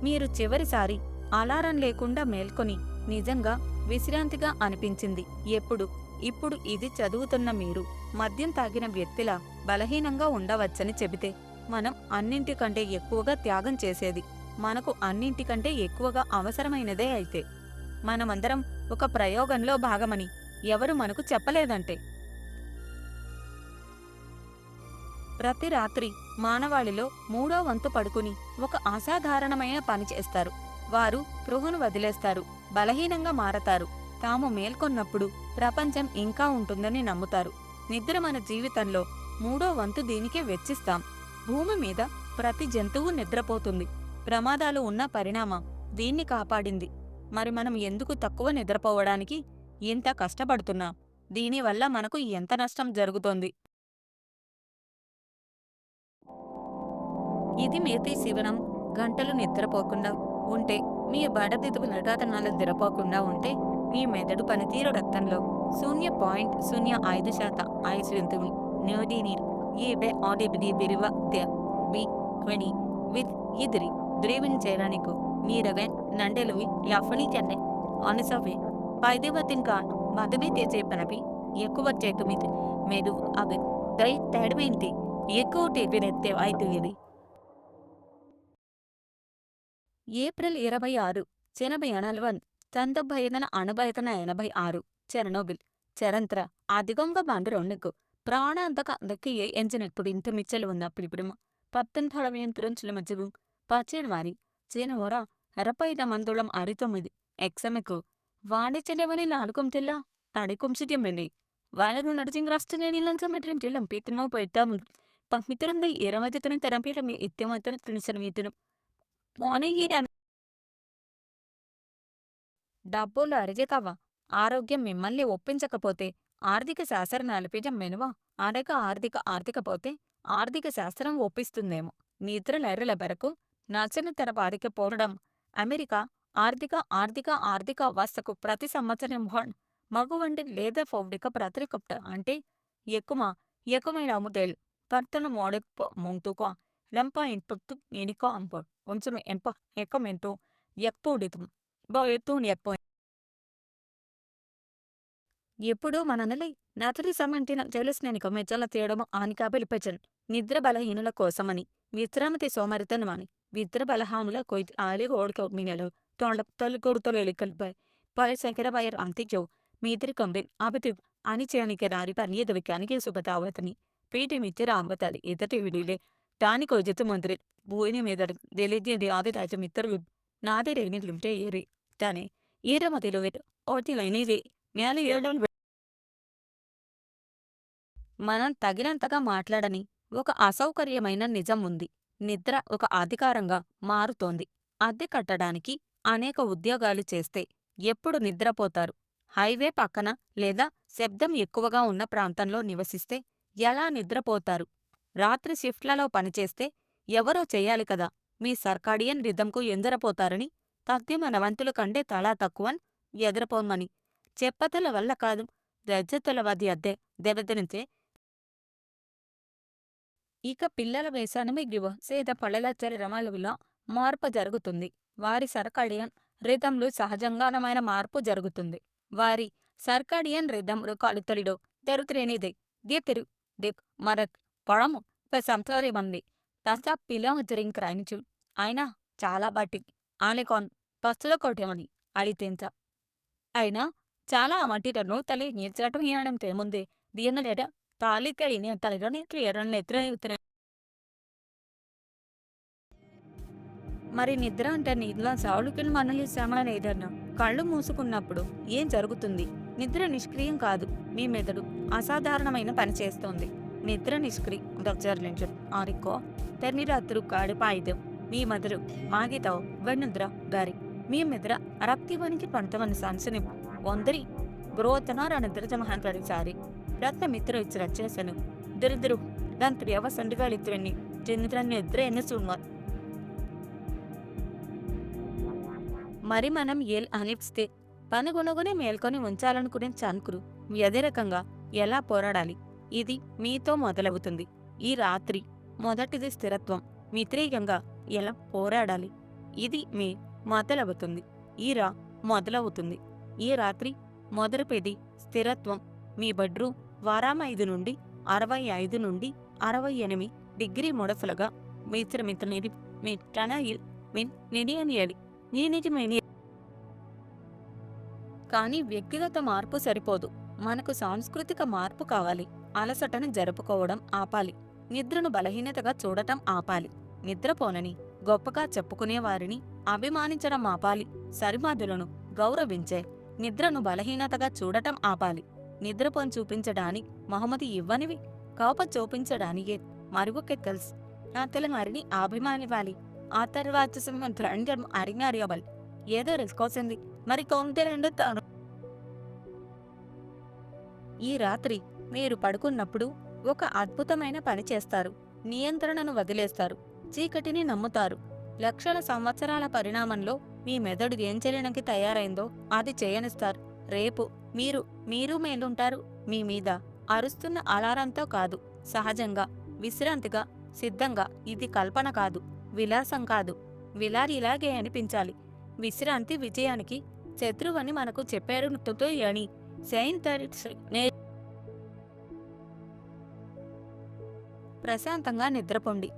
మీరు చివరిసారి అలారం లేకుండా మేల్కొని నిజంగా విశ్రాంతిగా అనిపించింది ఎప్పుడు? ఇప్పుడు ఇది చదువుతున్న మీరు మద్యం తాగిన వ్యక్తిలా బలహీనంగా ఉండవచ్చని చెబితే మనం అన్నింటికంటే ఎక్కువగా త్యాగం చేసేది మనకు అన్నింటికంటే ఎక్కువగా అవసరమైనదే అయితే మనమందరం ఒక ప్రయోగంలో భాగమని ఎవరు మనకు చెప్పలేదంటే. ప్రతి రాత్రి మానవాళిలో మూడో వంతు పడుకుని ఒక అసాధారణమైన పని చేస్తారు. వారు స్పృహను వదిలేస్తారు, బలహీనంగా మారతారు. తాము మేల్కొన్నప్పుడు ప్రపంచం ఇంకా ఉంటుందని నమ్ముతారు. నిద్ర మన జీవితంలో మూడో వంతు దీనికే వెచ్చిస్తాం. భూమి మీద ప్రతి జంతువు నిద్రపోతుంది. ప్రమాదాలు ఉన్న పరిణామం దీన్ని కాపాడింది. మరి మనం ఎందుకు తక్కువ నిద్రపోవడానికి ఇంత కష్టపడుతున్నాం? దీనివల్ల మనకు ఎంత నష్టం జరుగుతోంది? ఇది మిగతా శివనం గంటలు నిద్రపోకుండా ఉంటే, మీ బడదిదువు నటాతనాలు నిద్రపోకుండా ఉంటే, మీ మెదడు పనితీరు రక్తంలో 0.05% ఐశ్వర్యంతుమి న్యూడీనీర్ ఈబే ఆడిబిడి బిరివక్త్య బి క్వెని విత్ ఇదిరి ద్రీవించేరానికు మీరవెన్ నండెలువి యఫని చెన్నె ఆనసవే పైదేవతిన్కా మదమే చేపనపి ఎక్కువ చేతుమితి మెదువు అవి దై తేడమేంటి ఎక్కువ టేపినెత్తే అయితుంది. ఏప్రిల్ 26 1991 1986 చెర్నోబిల్ చరంత్ర అధికంగా బండరొన్నకు ప్రాణాంతక దక్కియే ఎంచినప్పుడు మిಚ್ಚలు ఉన్న పిలిపిడుమ 19 మధ్యవు పచ్చేడువారి చేనవర 19 ఎక్సమెకు వాణిజ్యవని నాలుకం తెల్ల తడికుంసిటియమ్మెండి వాళ్ళను నడిచింగ్ రాష్ట్రనేనిలంక మెట్రిం తెల్లం పీతనో పెట్టాము పమితరంద 20 తెరంపీల మీ ఇత్యమతన తినిసన మీతును మార్నింగ్ డబ్బులు అరిగేకవ్వ ఆరోగ్యం మిమ్మల్ని ఒప్పించకపోతే ఆర్థిక శాస్త్రం నలిపించం మెనువా అనక ఆర్థిక ఆర్థిక శాస్త్రం ఒప్పిస్తుందేమో. నిద్రలెర్రల బెరకు నచ్చని తన వారికి పోరడం అమెరికా ఆర్థిక అవస్థకు ప్రతి సంవత్సరం మగువంటి లేదా పౌడిక ప్రతికప్ట అంటే ఎక్కువమైన అమ్ముతేలు కర్తను మోడెక్కు ముందుకో లంప ఇంపక్తు ఎనికో అంప కొంచెం ఎంప ఎక్కమెంటో ఎక్కువ ఎత్తు ఎక్కువ ఎప్పుడూ మననలై నతలి సమంటిన తెలుసునేనిక మెచ్చల తేయడము ఆనికా పిలిపెచ్చన్ నిద్ర బలహీనుల కోసమని విశ్రామతి సోమరితనమని నిద్ర బలహానుల కొయ్యి ఆలి ఓడిక మినలు తొలి ఎలికల్పై పై శంకర బయర్ అంతిజో మీదిరి కంబిన్ ఆపతి అని చేయనికి రారి పనియదవికానికి శుభతావతని పీటి మిచ్చర ఆంబతాలి ఇతటి విడిలే దానికో జితు మంత్రి భూని మీద తెలియజేది ఆది రాజ మిత్రులు నాది రేని లిమిటే ఏరి దాని ఈరమతిలో ఓటిలైనది నేల ఏడవని మనం తగినంతగా మాట్లాడని ఒక అసౌకర్యమైన నిజం ఉంది. నిద్ర ఒక అధికారంగా మారుతోంది. అద్దె కట్టడానికి అనేక ఉద్యోగాలు చేస్తే ఎప్పుడు నిద్రపోతారు? హైవే పక్కన లేదా శబ్దం ఎక్కువగా ఉన్న ప్రాంతంలో నివసిస్తే ఎలా నిద్రపోతారు? రాత్రి షిఫ్ట్లలో పనిచేస్తే ఎవరో చెయ్యాలి కదా. మీ సర్కాడియన్ రిథంకు ఎందరపోతారని తథ్యమనవంతుల కంటే తలా తక్కువన్ ఎదురపోమని చెప్పతల వల్ల కాదు. రజ్జతుల వది అద్దె దెబ్బతినితే ఇక పిల్లల వేషానమే గివ సేద పళ్ళలచ్చరి రమాలులో మార్పు జరుగుతుంది. వారి సర్కాడియన్ రిథంలో సహజంగానమైన మార్పు జరుగుతుంది. వారి సర్కాడియన్ రిథం రుకాలితలిడో తెరుతిరేనిదే దీప్తిరు దిప్ మరక్ పొడము సంసారిమంది తస పిలం జరింగ్ క్రాయించు అయినా చాలా బట్టి ఆలికాన్ పస్తుల కొట్టేమని అడితేంచ అయినా చాలా మట్టిటను తల్లి నీర్చటం హీనడం తేముందే దీన్నలేట తాలిక ఇని తల్లిలోని క్లియరన్ ఎత్తున మరి నిద్ర అంటే నీళ్ళ సావులుకిని మనల్ని శ్రమణ ఏదన్నా కళ్ళు మూసుకున్నప్పుడు ఏం జరుగుతుంది? నిద్ర నిష్క్రియం కాదు. మీ మెదడు అసాధారణమైన పని చేస్తోంది. నిద్ర నిష్క్రియ దర్జర్లించు ఆరికో తెన్నిరాత్రు కాడిపాయిదం మీ మెదడు మాగితావు వెన్నుద్ర దారి మీ మెదర రక్తివనికి పంతవని సంసని ಒಂದರಿ ಬೃಹತ್ತನಾರ ನಿದ್ರಜ ಮಹಾಂತರಿಸಾರಿ ರತ್ನ ಮಿತ್ರ ಇಚ್ಚ ರಚ್ಚೇಸನು ದಿರಿದಿರು ದಂತ್ರಿ ಅವ ಸಂಡಿಗಳಿತ್ರೆನ್ನಿ చిన్నదాన్ని ఎదురే ఎన్నుస్తున్నారు. మరి మనం అనిపిస్తే పనుగొనుగునే మేల్కొని ఉంచాలనుకునే చాన్కురు అదే రకంగా ఎలా పోరాడాలి? ఇది మీతో మొదలవుతుంది. ఈ రాత్రి మొదటిది స్థిరత్వం. మిత్రీయంగా ఎలా పోరాడాలి? ఇది మీ మొదలవుతుంది. మొదలవుతుంది. ఈ రాత్రి మొదలుపెది స్థిరత్వం మీ బెడ్రూమ్ వారం 5 నుండి 65 నుండి 68 డిగ్రీ ముడతలుగా మిశ్రమితనిది మీ టనయిల్ మిన్ నిడియనియలి నీనిటిమేని. కానీ వ్యక్తిగత మార్పు సరిపోదు. మనకు సాంస్కృతిక మార్పు కావాలి. అలసటను జరుపుకోవడం ఆపాలి. నిద్రను బలహీనతగా చూడటం ఆపాలి. నిద్రపోనని గొప్పగా చెప్పుకునే వారిని అభిమానించడం ఆపాలి. సరిమాదులను గౌరవించే నిద్రను బలహీనతగా చూడటం ఆపాలి. నిద్రపోని చూపించడానికి బహుమతి ఇవ్వనివి కోప చూపించడానికే మరుగుకెక్కల్స్ అతలమారిని అభిమానివ్వాలి. ఆ తర్వాత రంగం అరిగారియబల్ ఏదో రిస్కోసింది మరి కొంత తాను. ఈ రాత్రి మీరు పడుకున్నప్పుడు ఒక అద్భుతమైన పని చేస్తారు. నియంత్రణను వదిలేస్తారు. చీకటిని నమ్ముతారు. లక్షల సంవత్సరాల పరిణామంలో మీ మెదడు ఏం చేయడానికి తయారైందో అది చేయనిస్తారు. రేపు మీరు మేలుంటారు. మీ మీద అరుస్తున్న అలారంతో కాదు, సహజంగా, విశ్రాంతిగా, సిద్ధంగా. ఇది కల్పన కాదు, విలాసం కాదు. విలారి ఇలాగే అనిపించాలి. విశ్రాంతి విజయానికి శత్రువని మనకు చెప్పారు. అని ప్రశాంతంగా నిద్రపోండి.